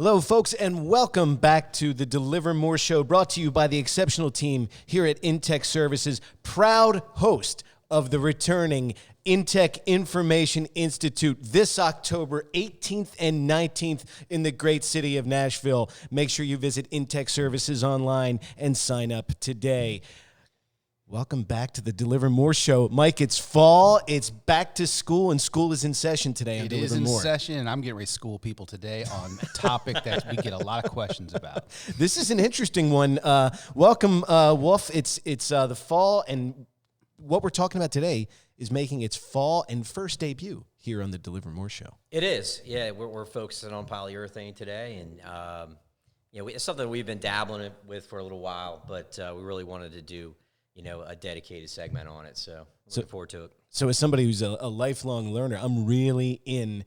Hello, folks, and welcome back to the Deliver More Show, brought to you by the exceptional team here at Intech Services, proud host of the returning Intech Information Institute this October 18th and 19th in the great city of Nashville. Make sure you visit Intech Services online and sign up today. Welcome back to the Deliver More Show. Mike, it's fall, it's back to school, and school is in session today. It is in session, and I'm getting ready to school people today on a topic that we get a lot of questions about. This is an interesting one. Welcome, Wolf. It's the fall, and what we're talking about today is making its fall and first debut here on the Deliver More Show. It is. Yeah, we're focusing on polyurethane today, and it's something we've been dabbling with for a little while, but we really wanted to do a dedicated segment on it, so looking forward to it. So as somebody who's a lifelong learner, I'm really in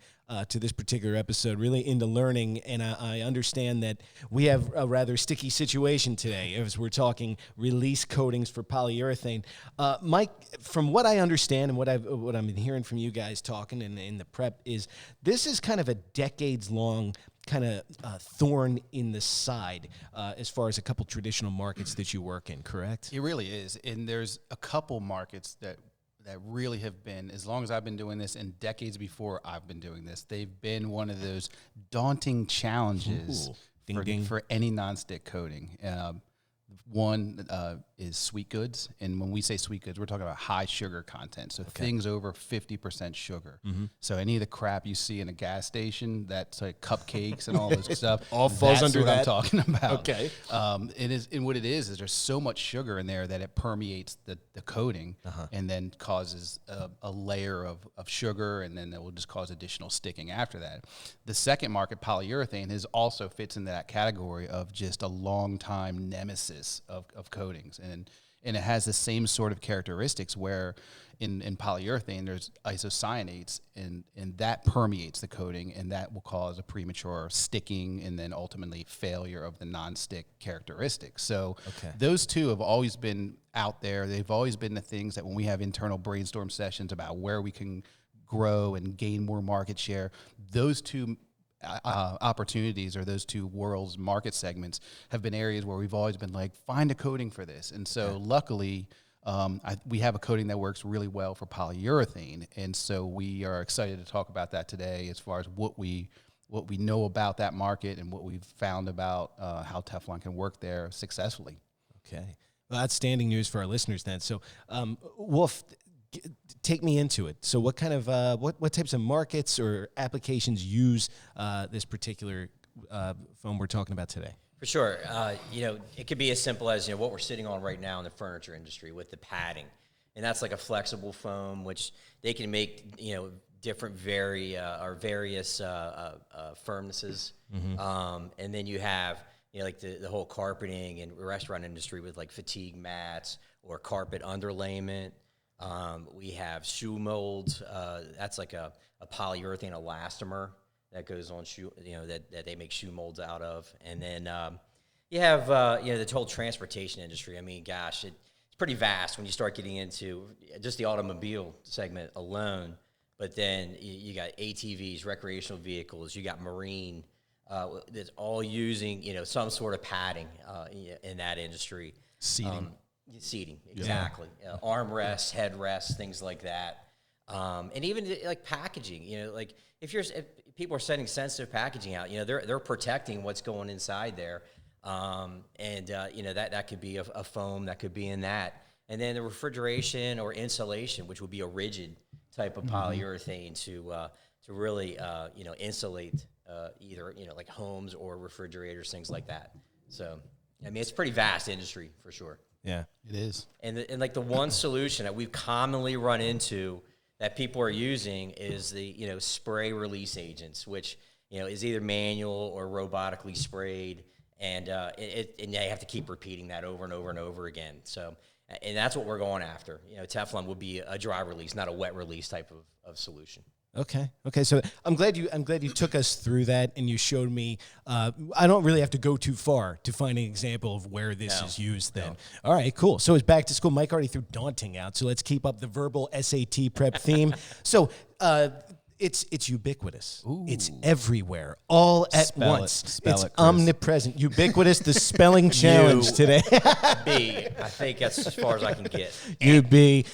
to this particular episode, really into learning, and I understand that we have a rather sticky situation today as we're talking release coatings for polyurethane. Mike, from what I understand and what I'm hearing from you guys talking in the prep is this is kind of a decades-long kind of thorn in the side as far as a couple traditional markets that you work in, correct? It really is, and there's a couple markets that really have been, as long as I've been doing this and decades before I've been doing this, they've been one of those daunting challenges for any nonstick coating. One is sweet goods, and when we say sweet goods, we're talking about high sugar content, so things over 50% sugar. Mm-hmm. So any of the crap you see in a gas station, that's like cupcakes and all this stuff, all falls under what that. I'm talking about. Okay. It is, and what it is there's so much sugar in there that it permeates the coating and then causes a layer of sugar, and then that will just cause additional sticking after that. The second market, polyurethane, also fits into that category of just a long time nemesis of coatings, and it has the same sort of characteristics where in polyurethane there's isocyanates, and that permeates the coating, and that will cause a premature sticking and then ultimately failure of the non-stick characteristics. So those two have always been out there. They've always been the things that when we have internal brainstorm sessions about where we can grow and gain more market share, those two opportunities, or those two worlds market segments, have been areas where we've always been like, find a coating for this. And so luckily we have a coating that works really well for polyurethane, and so we are excited to talk about that today as far as what we know about that market and what we've found about how Teflon can work there successfully. Okay, well, outstanding news for our listeners then. So Wolf, take me into it. So what kind of what types of markets or applications use this particular foam we're talking about today? For sure. It could be as simple as what we're sitting on right now in the furniture industry with the padding, and that's like a flexible foam, which they can make different various firmnesses, and then you have like the whole carpeting and restaurant industry with like fatigue mats or carpet underlayment. We have shoe molds. That's like a polyurethane elastomer that goes on shoe, that they make shoe molds out of. And then you have the whole transportation industry. I mean, gosh, it's pretty vast when you start getting into just the automobile segment alone. But then you got ATVs, recreational vehicles. You got marine. That's all using some sort of padding in that industry. Seating, exactly. Armrests, headrests, things like that, and even like packaging. Like if people are sending sensitive packaging out, they're protecting what's going inside there, and that could be a foam that could be in that, and then the refrigeration or insulation, which would be a rigid type of polyurethane to really insulate either like homes or refrigerators, things like that. So I mean, it's a pretty vast industry for sure. Yeah, it is. And like the one solution that we've commonly run into that people are using is the spray release agents, which is either manual or robotically sprayed, and they have to keep repeating that over and over and over again. So, and that's what we're going after. Teflon would be a dry release, not a wet release type of solution. Okay. So I'm glad you took us through that, and you showed me. I don't really have to go too far to find an example of where this is used. Then, all right, cool. So it's back to school. Mike already threw daunting out, so let's keep up the verbal SAT prep theme. So It's ubiquitous. Ooh. It's everywhere, all at Spell it. once. Spell It's it, Chris. omnipresent. Ubiquitous, the spelling challenge today. B. I think that's as far as I can get. UB.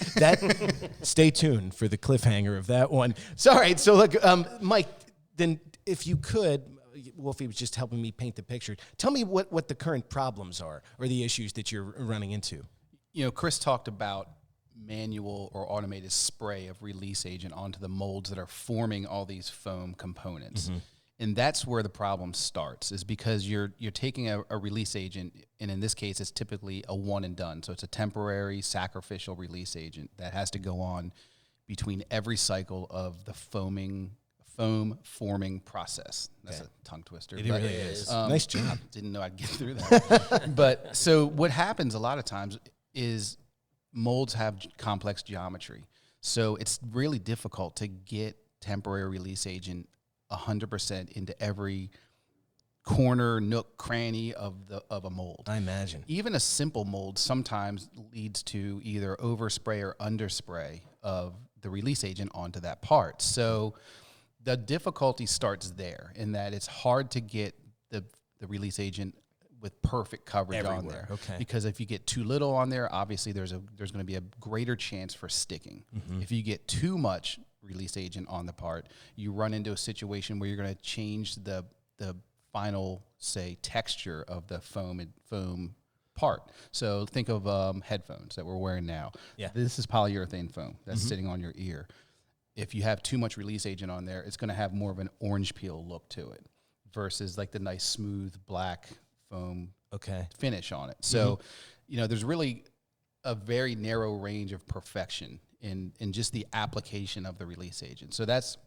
Stay tuned for the cliffhanger of that one. So, all right, so look, Mike, then if you could, Wolfie was just helping me paint the picture. Tell me what the current problems are or the issues that you're running into. You know, Chris talked about manual or automated spray of release agent onto the molds that are forming all these foam components. And that's where the problem starts, is because you're taking a release agent, and in this case, it's typically a one and done. So it's a temporary sacrificial release agent that has to go on between every cycle of the foam forming process. That's a tongue twister. It really is. Nice job. Didn't know I'd get through that. But so what happens a lot of times is molds have complex geometry. So it's really difficult to get temporary release agent 100% into every corner, nook, cranny of a mold. I imagine. Even a simple mold sometimes leads to either overspray or underspray of the release agent onto that part. So the difficulty starts there, in that it's hard to get the release agent with perfect coverage on there. Okay. Because if you get too little on there, obviously there's going to be a greater chance for sticking. If you get too much release agent on the part, you run into a situation where you're going to change the final, say, texture of the foam part. So think of headphones that we're wearing now. Yeah. This is polyurethane foam that's sitting on your ear. If you have too much release agent on there, it's going to have more of an orange peel look to it versus like the nice smooth black foam finish on it. So, you know, there's really a very narrow range of perfection in just the application of the release agent. So that's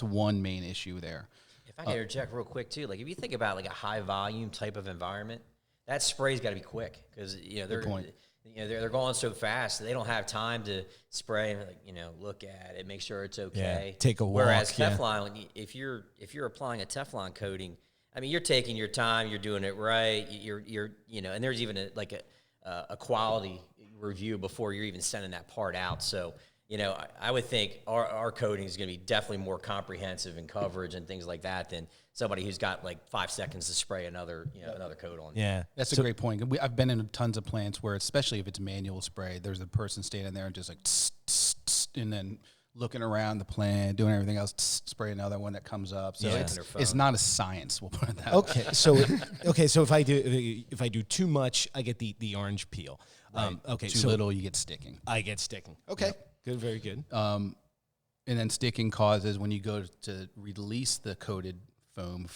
one main issue there. If I can interject real quick too, like if you think about like a high volume type of environment, that spray's got to be quick because they're going so fast they don't have time to spray and look at it, make sure it's okay. Yeah, take a walk. Whereas Teflon, if you're applying a Teflon coating, I mean, you're taking your time, you're doing it right. You're and there's even a quality review before you're even sending that part out. So, I would think our coating is going to be definitely more comprehensive in coverage and things like that than somebody who's got like 5 seconds to spray another coat on. Yeah, that's a great point. I've been in tons of plants where, especially if it's manual spray, there's a person standing there and just like, tss, tss, tss, and then looking around the plant, doing everything else, spray another one that comes up. So it's not a science. We'll put it that way. So if I do too much, I get the orange peel. Right. Too little, you get sticking. I get sticking. Okay, good, very good. And then sticking causes when you go to release the coated foam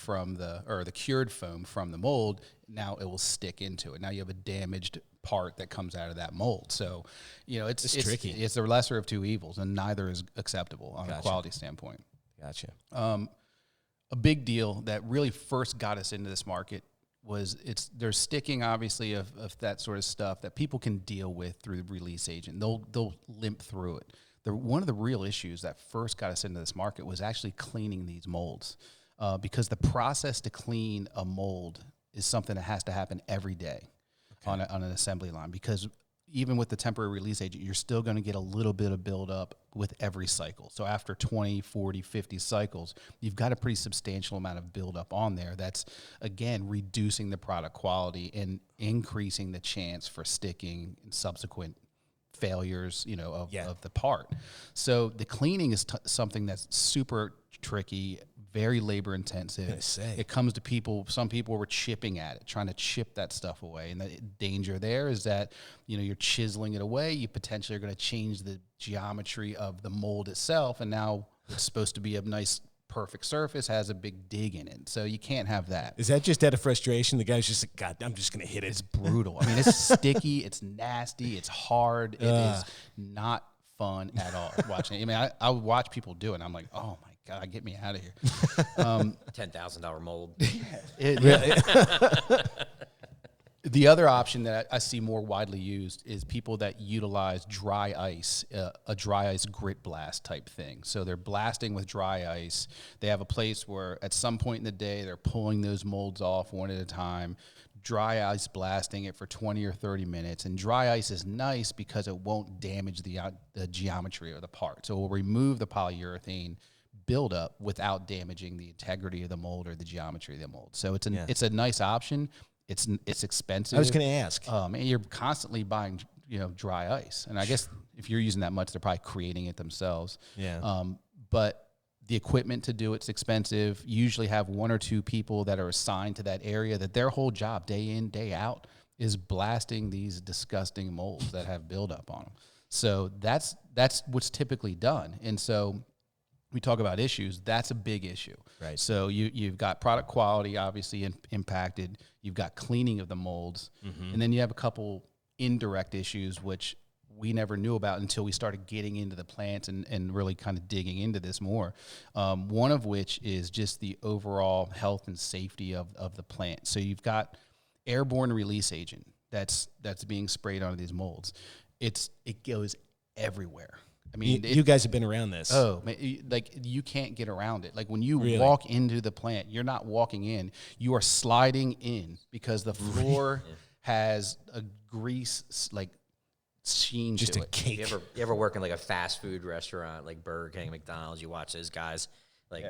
or the cured foam from the mold, now it will stick into it. Now you have a damaged part that comes out of that mold. So, it's tricky. It's the lesser of two evils, and neither is acceptable on a quality standpoint. Gotcha. A big deal that really first got us into this market was there's sticking, obviously, of that sort of stuff that people can deal with through the release agent. They'll limp through it. One of the real issues that first got us into this market was actually cleaning these molds, because the process to clean a mold is something that has to happen every day on an assembly line, because even with the temporary release agent, you're still going to get a little bit of buildup with every cycle. So after 20, 40, 50 cycles, you've got a pretty substantial amount of buildup on there. That's, again, reducing the product quality and increasing the chance for sticking and subsequent failures, of the part. So the cleaning is something that's super tricky, very labor intensive. It comes to some people were chipping at it, trying to chip that stuff away. And the danger there is that, you're chiseling it away. You potentially are going to change the geometry of the mold itself. And now it's supposed to be a nice, perfect surface, has a big dig in it. So you can't have that. Is that just out of frustration? The guy's just like, God, I'm just going to hit it. It's brutal. I mean, it's sticky. It's nasty. It's hard. It is not fun at all watching it. I mean, I would watch people do it, and I'm like, oh, my God, get me out of here. $10,000 mold. The other option that I see more widely used is people that utilize dry ice, a dry ice grit blast type thing. So they're blasting with dry ice. They have a place where at some point in the day they're pulling those molds off one at a time, dry ice blasting it for 20 or 30 minutes. And dry ice is nice because it won't damage the geometry of the part. So it will remove the polyurethane buildup without damaging the integrity of the mold or the geometry of the mold. So it's a nice option. It's expensive. I was going to ask. And you're constantly buying, dry ice. And I guess if you're using that much, they're probably creating it themselves. Yeah. But the equipment to do it's expensive. You usually have one or two people that are assigned to that area that their whole job, day in, day out, is blasting these disgusting molds that have buildup on them. So that's what's typically done. And so we talk about issues, that's a big issue. Right. So you've got product quality obviously impacted. You've got cleaning of the molds. And then you have a couple indirect issues, which we never knew about until we started getting into the plants and really kind of digging into this more. One of which is just the overall health and safety of the plant. So you've got airborne release agent that's being sprayed onto these molds. It goes everywhere. I mean, you guys have been around this. Oh, man, you can't get around it. Like when you walk into the plant, you're not walking in, you are sliding in because the floor has a grease sheen just to a it. cake. You ever work in like a fast food restaurant like Burger King, McDonald's? You watch those guys,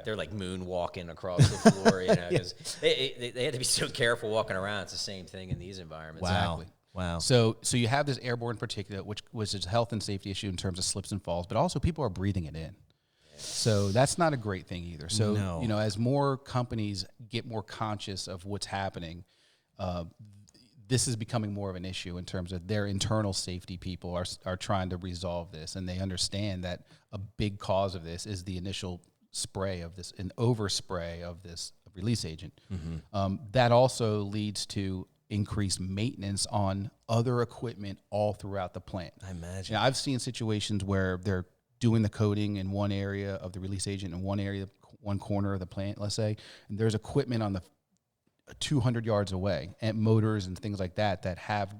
they're like moonwalking across the floor, because they had to be so careful walking around. It's the same thing in these environments. Wow. Exactly. Wow. So you have this airborne particulate, which was a health and safety issue in terms of slips and falls, but also people are breathing it in. So that's not a great thing either. So, as more companies get more conscious of what's happening, this is becoming more of an issue in terms of their internal safety. People are trying to resolve this, and they understand that a big cause of this is the initial spray of this, an overspray of this release agent. That also leads to increased maintenance on other equipment all throughout the plant. I imagine. I've seen situations where they're doing the coating in one area of the release agent in one area, one corner of the plant, let's say, and there's equipment on the 200 yards away, and motors and things like that have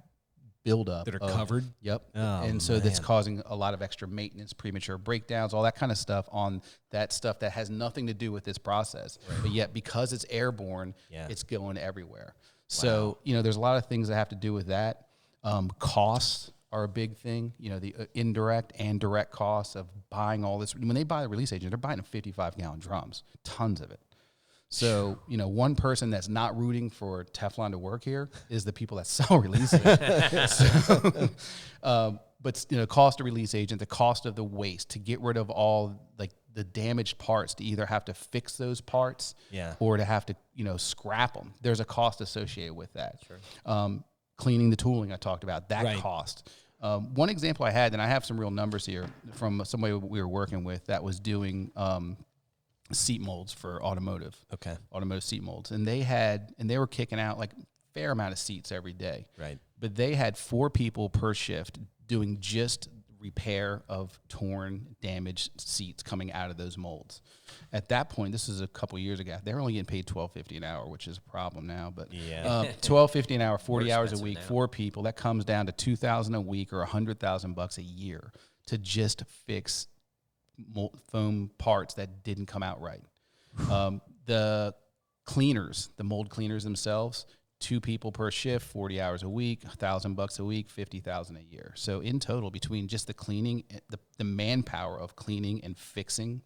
buildup that are covered. Yep. Oh, and so that's causing a lot of extra maintenance, premature breakdowns, all that kind of stuff on that stuff that has nothing to do with this process. Right. But yet, because it's airborne, it's going everywhere. Wow. So, there's a lot of things that have to do with that. Costs are a big thing. The indirect and direct costs of buying all this. When they buy the release agent, they're buying 55-gallon drums, tons of it. So, one person that's not rooting for Teflon to work here is the people that sell release agent. But cost of release agent, the cost of the waste, to get rid of all the damaged parts, to either have to fix those parts or to have to, scrap them. There's a cost associated with that. Sure. Cleaning the tooling I talked about, that cost. One example I had, and I have some real numbers here from somebody we were working with that was doing seat molds for automotive seat molds, and they were kicking out like a fair amount of seats every day, right? But they had 4 people per shift doing just repair of torn, damaged seats coming out of those molds. At that point, this is a couple years ago, they're only getting paid $12.50 an hour, which is a problem now. But $12.50 an hour, 40 hours a week, 4 people, that comes down to $2,000 a week or $100,000 a year to just fix foam parts that didn't come out right. The cleaners, the mold cleaners themselves, 2 people per shift, 40 hours a week, $1,000 a week, $50,000 a year. So in total, between just the cleaning, the manpower of cleaning and fixing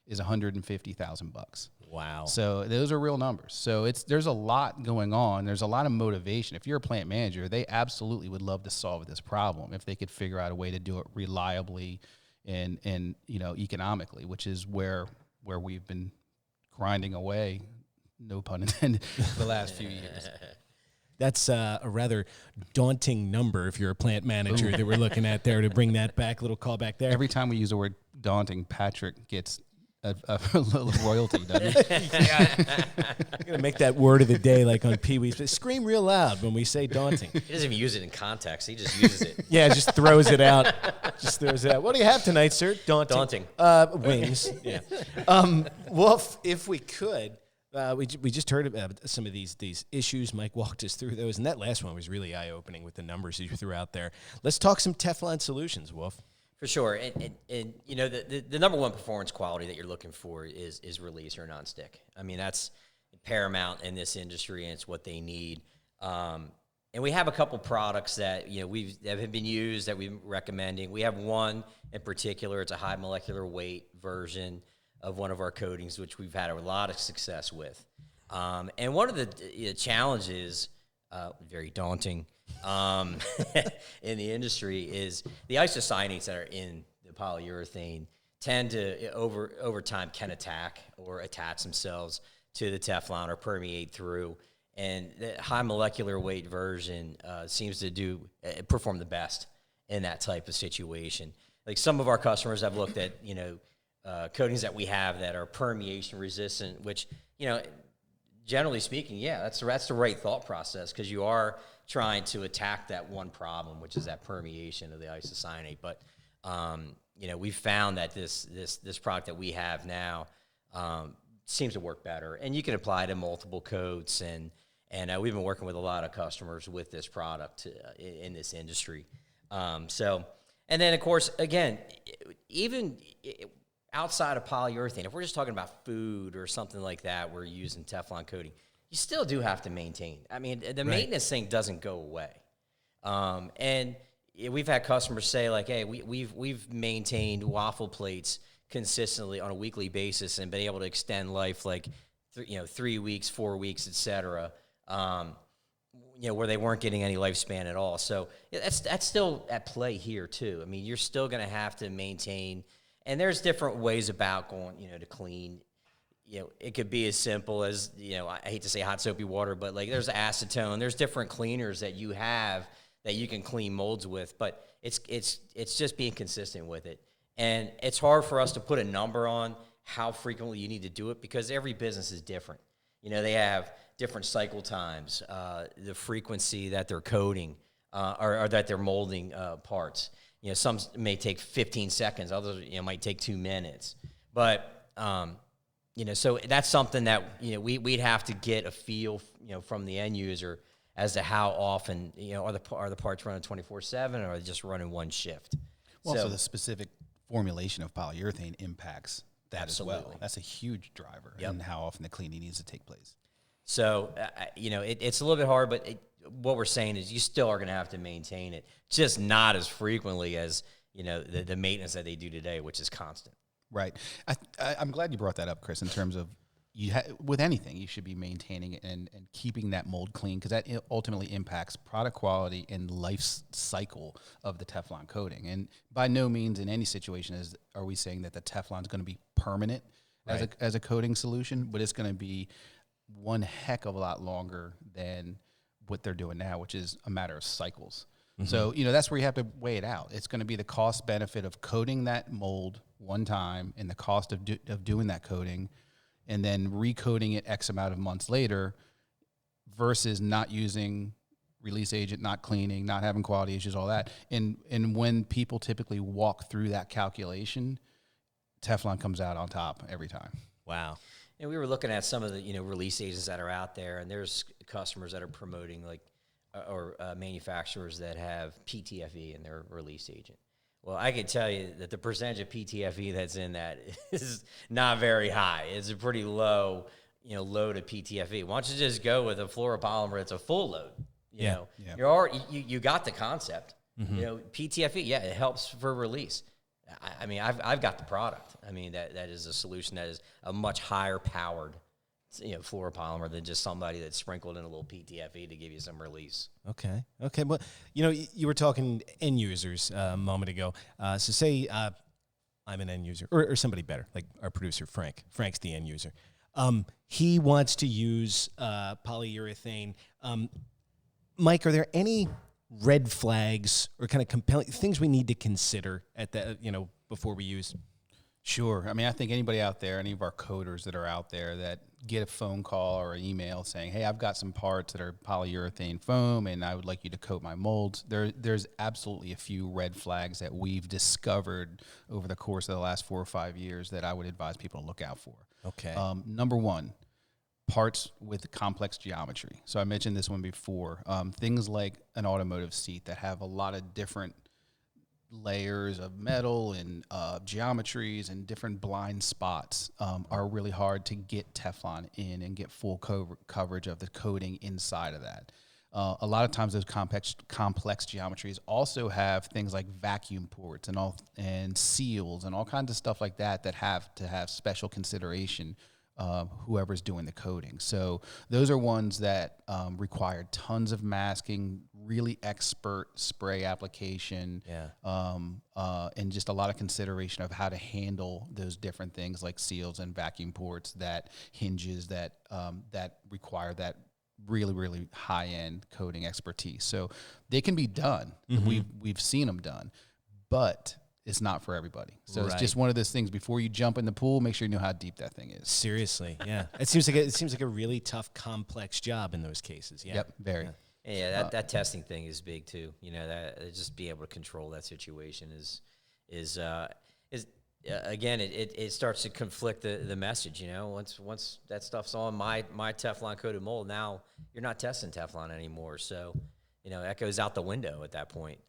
is $150,000. Wow. So those are real numbers. So there's a lot going on. There's a lot of motivation. If you're a plant manager, they absolutely would love to solve this problem if they could figure out a way to do it reliably and economically, which is where we've been grinding away, no pun intended, for the last few years. That's a rather daunting number if you're a plant manager that we're looking at there, to bring that back, a little call back there. Every time we use the word daunting, Patrick gets a little royalty, doesn't he? I'm going to make that word of the day like on Pee-wee's, but scream real loud when we say daunting. He doesn't even use it in context. He just uses it. Yeah, just throws it out. What do you have tonight, sir? Daunting. Wings. Yeah. Well, if we could, we just heard about some of these issues. Mike walked us through those, and that last one was really eye-opening with the numbers you threw out there. Let's talk some Teflon solutions, Wolf. For sure, and the number one performance quality that you're looking for is release or nonstick. I mean, that's paramount in this industry, and it's what they need. And we have a couple products that that have been used that we're recommending. We have one in particular. It's a high molecular weight version. of one of our coatings, which we've had a lot of success with. And one of the challenges, very daunting, in the industry is the isocyanates that are in the polyurethane tend to, over time, can attack or attach themselves to the Teflon or permeate through. And the high molecular weight version seems to perform the best in that type of situation. Like some of our customers have looked at, coatings that we have that are permeation resistant, which, generally speaking, yeah, that's the right thought process, because you are trying to attack that one problem, which is that permeation of the isocyanate. But we've found that this product that we have now seems to work better, and you can apply it to multiple coats. And we've been working with a lot of customers with this product in this industry. And then of course, again, even outside of polyurethane, if we're just talking about food or something like that, we're using Teflon coating, you still do have to maintain. I mean, the maintenance thing doesn't go away. And we've had customers say like, hey, we've maintained waffle plates consistently on a weekly basis and been able to extend life like 3 weeks, 4 weeks, et cetera, where they weren't getting any lifespan at all. So that's still at play here too. I mean, you're still going to have to maintain, and there's different ways about going, to clean. It could be as simple as, I hate to say hot soapy water, but like there's acetone, there's different cleaners that you have that you can clean molds with, but it's just being consistent with it. And it's hard for us to put a number on how frequently you need to do it, because every business is different. They have different cycle times, the frequency that they're coating, or that they're molding parts. Some may take 15 seconds, others might take 2 minutes. But so that's something that we'd have to get a feel from the end user as to how often are the parts running 24/7, or are they just running one shift. Well, so the specific formulation of polyurethane impacts that absolutely. As well. That's a huge driver in how often the cleaning needs to take place. So, it's a little bit hard, but what we're saying is you still are going to have to maintain it, just not as frequently as, the maintenance that they do today, which is constant. Right. I'm glad you brought that up, Chris, in terms of with anything, you should be maintaining it and keeping that mold clean, because that ultimately impacts product quality and life cycle of the Teflon coating. And by no means in any situation are we saying that the Teflon is going to be permanent as a coating solution, but it's going to be one heck of a lot longer than what they're doing now, which is a matter of cycles. Mm-hmm. So, that's where you have to weigh it out. It's going to be the cost benefit of coating that mold one time and the cost of doing that coating and then recoating it X amount of months later versus not using release agent, not cleaning, not having quality issues, all that. And when people typically walk through that calculation, Teflon comes out on top every time. Wow. And we were looking at some of the release agents that are out there, and there's customers that are promoting or manufacturers that have PTFE in their release agent. Well, I can tell you that the percentage of PTFE that's in that is not very high. It's a pretty low, load of PTFE. Why don't you just go with a fluoropolymer that's a full load? You're already, you got the concept. Mm-hmm. PTFE, it helps for release. I mean, I've got the product. I mean, that is a solution that is a much higher powered, fluoropolymer than just somebody that's sprinkled in a little PTFE to give you some release. Okay. Well, you were talking end users a moment ago. So say I'm an end user, or somebody better, like our producer, Frank. Frank's the end user. He wants to use polyurethane. Mike, are there any red flags or kind of compelling things we need to consider at that, before we use? Sure. I mean, I think anybody out there, any of our coders that are out there that get a phone call or an email saying, hey, I've got some parts that are polyurethane foam and I would like you to coat my molds. There's absolutely a few red flags that we've discovered over the course of the last 4 or 5 years that I would advise people to look out for. Okay. Number one, parts with complex geometry. So I mentioned this one before. Things like an automotive seat that have a lot of different layers of metal and geometries and different blind spots are really hard to get Teflon in and get full coverage of the coating inside of that. A lot of times those complex geometries also have things like vacuum ports and seals and all kinds of stuff like that have to have special consideration. Whoever's doing the coating. So those are ones that require tons of masking, really expert spray application, and just a lot of consideration of how to handle those different things like seals and vacuum ports, that hinges that require that really, really high-end coating expertise. So they can be done. We've seen them done, but it's not for everybody. So it's just one of those things. Before you jump in the pool, make sure you know how deep that thing is. Seriously, yeah. It seems like a really tough, complex job in those cases. Yeah. Yep, very. Yeah, that testing thing is big too. You know, that just being able to control that situation is again, it starts to conflict the message. You know, once that stuff's on my Teflon coated mold, now you're not testing Teflon anymore. So, you know, that goes out the window at that point.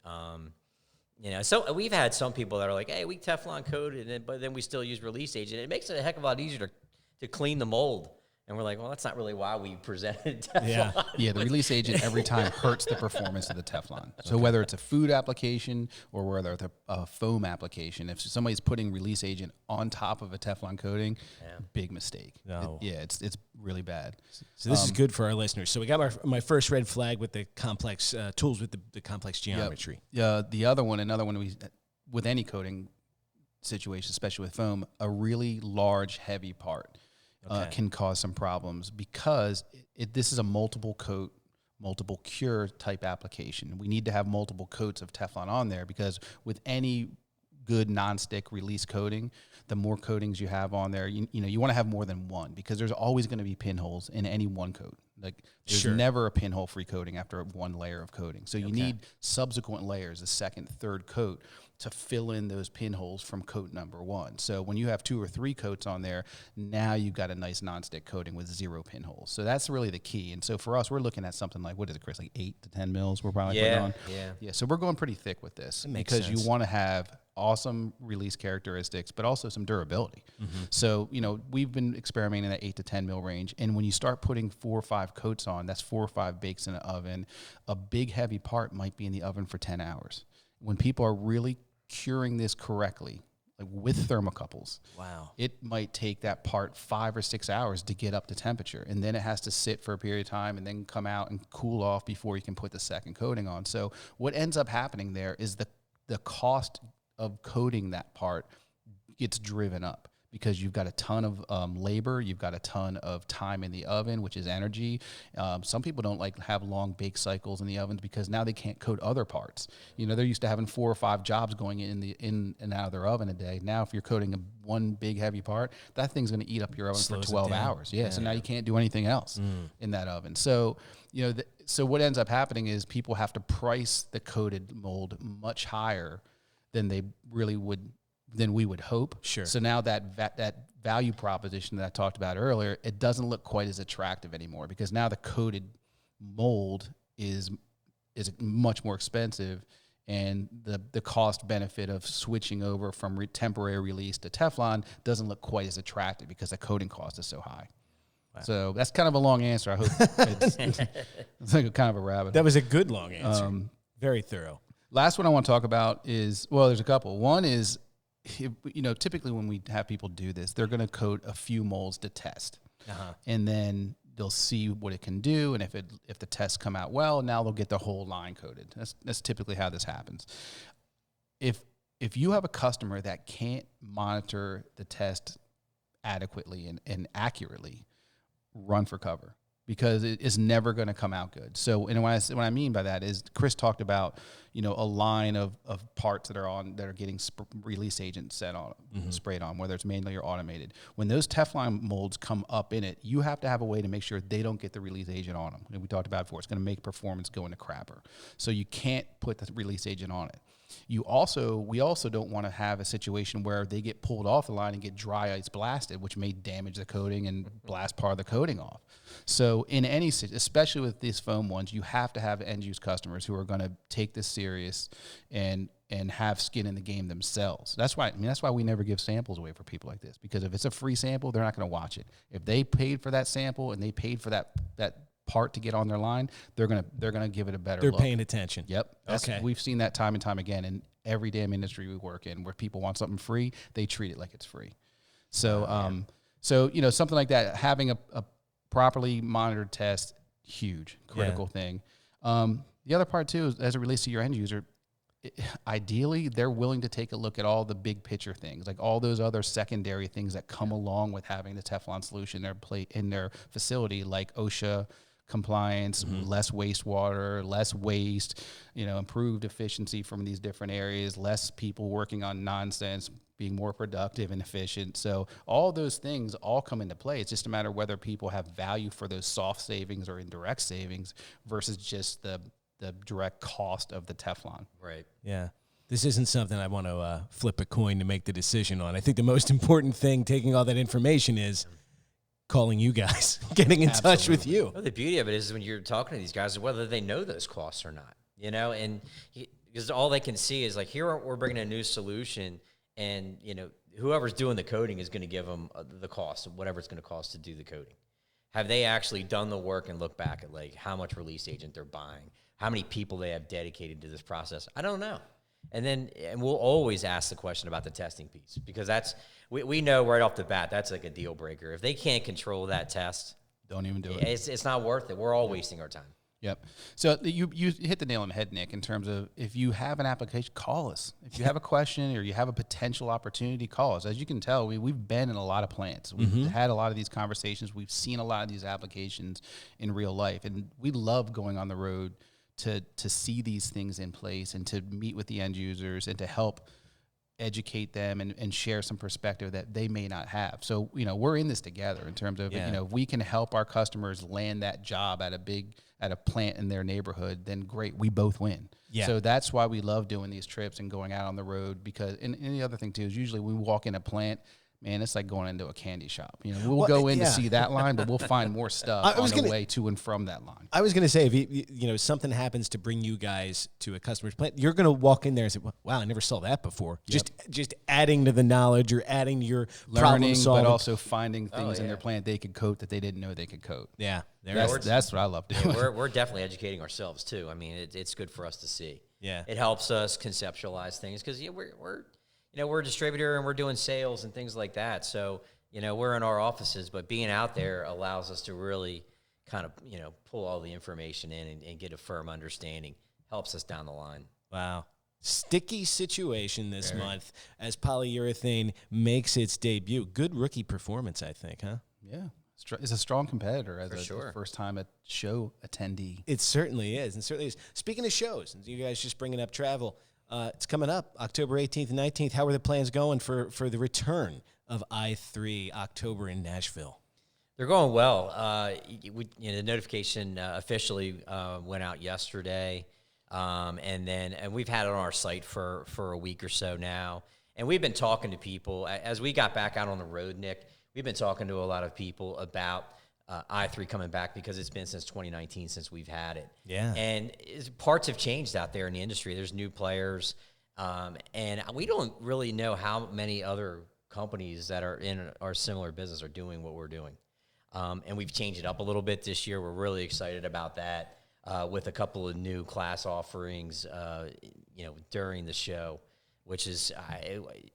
You know, so we've had some people that are like, hey, we Teflon coated it, but then we still use release agent. It makes it a heck of a lot easier to clean the mold. And we're like, well, that's not really why we presented Teflon. Yeah, the release agent every time hurts the performance of the Teflon. So whether it's a food application or whether it's a foam application, if somebody's putting release agent on top of a Teflon coating, big mistake. No. It's really bad. So this is good for our listeners. So we got my first red flag with the complex tools with the complex geometry. The other one, another one with any coating situation, especially with foam, a really large, heavy part. Can cause some problems because this is a multiple coat, multiple cure type application. We need to have multiple coats of Teflon on there because with any good nonstick release coating, the more coatings you have on there, you want to have more than one because there's always going to be pinholes in any one coat. Like there's never a pinhole free coating after one layer of coating. So you need subsequent layers, the second, third coat, to fill in those pinholes from coat number one. So when you have 2 or 3 coats on there, now you've got a nice nonstick coating with 0 pinholes. So that's really the key. And so for us, we're looking at something like, what is it, Chris, like 8 to 10 mils we're probably putting on? Yeah, so we're going pretty thick with this because you want to have awesome release characteristics, but also some durability. So, we've been experimenting in that 8 to 10 mil range. And when you start putting 4 or 5 coats on, that's 4 or 5 bakes in the oven. A big heavy part might be in the oven for 10 hours. When people are really curing this correctly, like with thermocouples, it might take that part 5 or 6 hours to get up to temperature. And then it has to sit for a period of time and then come out and cool off before you can put the second coating on. So what ends up happening there is the cost of coating that part gets driven up because you've got a ton of labor, you've got a ton of time in the oven, which is energy. Some people don't like have long bake cycles in the ovens because now they can't coat other parts. They're used to having 4 or 5 jobs going in and out of their oven a day. Now, if you're coating one big heavy part, that thing's going to eat up your oven for 12 hours. So now you can't do anything else in that oven. So, so what ends up happening is people have to price the coated mold much higher than they really would, than we would hope. Sure. So now that value proposition that I talked about earlier, it doesn't look quite as attractive anymore because now the coated mold is much more expensive, and the cost benefit of switching over from temporary release to Teflon doesn't look quite as attractive because the coating cost is so high. Wow. So that's kind of a long answer. I hope it's like kind of a rabbit. That was a good long answer. Very thorough. Last one I want to talk about is, there's a couple. One is, typically when we have people do this, they're going to coat a few molds to test. And then they'll see what it can do. And if the tests come out well, now they'll get the whole line coated. That's typically how this happens. If you have a customer that can't monitor the test adequately and accurately, run for cover, because it is never going to come out good. So, and what I mean by that is, Chris talked about, a line of parts that are getting release agent sprayed on, whether it's manually or automated. When those Teflon molds come up in it, you have to have a way to make sure they don't get the release agent on them. And we talked about it before, it's going to make performance go into crapper. So you can't put the release agent on it. We also don't want to have a situation where they get pulled off the line and get dry ice blasted, which may damage the coating and blast part of the coating off. So especially with these foam ones, you have to have end-use customers who are going to take this serious and have skin in the game themselves. That's why we never give samples away for people like this, because if it's a free sample, they're not going to watch it. If they paid for that sample and they paid for that part to get on their line, they're gonna give it a better. They're look. paying attention. Yep. Okay. We've seen that time and time again in every damn industry we work in, where people want something free, they treat it like it's free. So, something like that, having a properly monitored test, huge, critical thing. The other part too, is as it relates to your end user, ideally they're willing to take a look at all the big picture things, like all those other secondary things that come along with having the Teflon solution in their facility, like OSHA compliance, less wastewater, less waste, improved efficiency from these different areas, less people working on nonsense, being more productive and efficient. So all those things all come into play. It's just a matter of whether people have value for those soft savings or indirect savings versus just the direct cost of the Teflon. Right. Yeah. This isn't something I want to flip a coin to make the decision on. I think the most important thing, taking all that information, is calling you guys, getting in touch with you. Well, the beauty of it is when you're talking to these guys, whether they know those costs or not, and because all they can see is like, here we're bringing a new solution, and whoever's doing the coding is going to give them the cost of whatever it's going to cost to do the coding. Have they actually done the work and look back at like how much release agent they're buying, how many people they have dedicated to this process? I don't know. And we'll always ask the question about the testing piece, because we know right off the bat that's like a deal breaker. If they can't control that test, don't even do it. It's not worth it. We're all wasting our time. Yep. So you hit the nail on the head, Nick, in terms of if you have an application, call us. If you have a question or you have a potential opportunity, call us. As you can tell, we've been in a lot of plants. We've had a lot of these conversations. We've seen a lot of these applications in real life, and we love going on the road to see these things in place and to meet with the end users and to help educate them and share some perspective that they may not have. So, we're in this together in terms of, if we can help our customers land that job at a plant in their neighborhood, then great, we both win. Yeah. So that's why we love doing these trips and going out on the road, because, and the other thing too, is usually we walk in a plant, man, it's like going into a candy shop. We'll go in to see that line, but we'll find more stuff on the way to and from that line. I was going to say, if something happens to bring you guys to a customer's plant, you're going to walk in there and say, "Wow, I never saw that before." Yep. Just adding to the knowledge, or adding to your problem solving, but also finding things in their plant they could coat that they didn't know they could coat. Yeah, that's what I love doing. We're definitely educating ourselves too. I mean, it's good for us to see. Yeah, it helps us conceptualize things, because we're a distributor and we're doing sales and things like that. So, we're in our offices, but being out there allows us to really kind of, pull all the information in and get a firm understanding. Helps us down the line. Wow. Sticky situation this month as Polyurethane makes its debut. Good rookie performance, I think, huh? Yeah. It's a strong competitor as a first-time show attendee. It certainly is. Speaking of shows, and you guys just bringing up travel, it's coming up October 18th and 19th. How are the plans going for the return of I3 October in Nashville? They're going well. The notification officially went out yesterday, and we've had it on our site for a week or so now. And we've been talking to people as we got back out on the road, Nick. We've been talking to a lot of people about I3 coming back, because it's been since 2019 since we've had it. Yeah. And parts have changed out there in the industry. There's new players, and we don't really know how many other companies that are in our similar business are doing what we're doing. And we've changed it up a little bit this year. We're really excited about that, with a couple of new class offerings, during the show, which is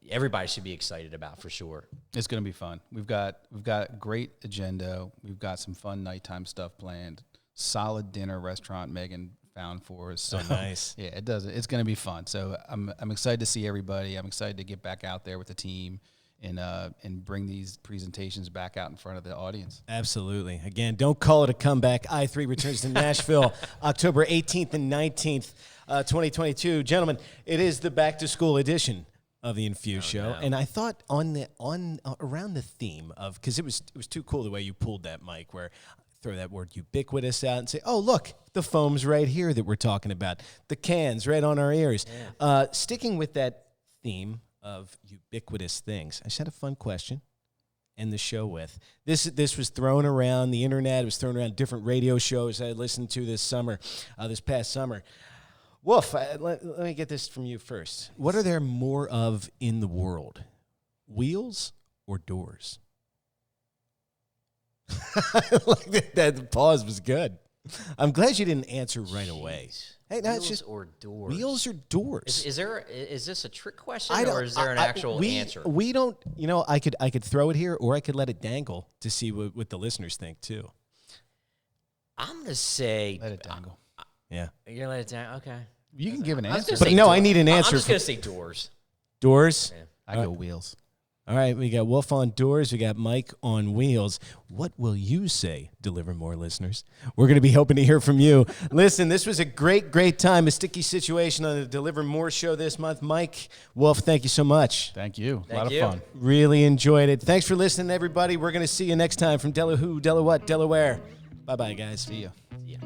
everybody should be excited about for sure. It's going to be fun. We've got great agenda. We've got some fun nighttime stuff planned. Solid dinner restaurant Megan found for us. So nice. Yeah, it does. It's going to be fun. So I'm excited to see everybody. I'm excited to get back out there with the team and bring these presentations back out in front of the audience. Absolutely. Again, don't call it a comeback. I3 returns to Nashville October 18th and 19th, 2022. Gentlemen, it is the back-to-school edition of the Infuse Show. No. And I thought around the theme of, because it was too cool the way you pulled that mic, where throw that word ubiquitous out and say, oh, look, the foam's right here that we're talking about. The cans right on our ears. Yeah. Sticking with that theme of ubiquitous things, I just had a fun question end the show with. This was thrown around the internet. It was thrown around different radio shows I listened to this past summer. Wolf, let me get this from you first. What are there more of in the world, wheels or doors? Like that pause was good. I'm glad you didn't answer right away. Hey, that's Wheels just or doors? wheels or doors. Is this a trick question, or is there an actual answer? We don't. You know, I could throw it here, or I could let it dangle to see what the listeners think too. I'm gonna say Let it dangle. Yeah, you're gonna let it down. Okay. You can give an I was answer. gonna say no, door- I need an answer I'm just for- gonna say doors. doors. Yeah. I go wheels. All right, we got Wolf on doors. We got Mike on wheels. What will you say, Deliver More listeners? We're going to be hoping to hear from you. Listen, this was a great time, a sticky situation on the Deliver More show this month. Mike, Wolf, thank you so much. Thank you. Thank a lot you. of fun. Really enjoyed it. Thanks for listening, everybody. We're going to see you next time from Delaware. Bye-bye, guys. See ya. Yeah.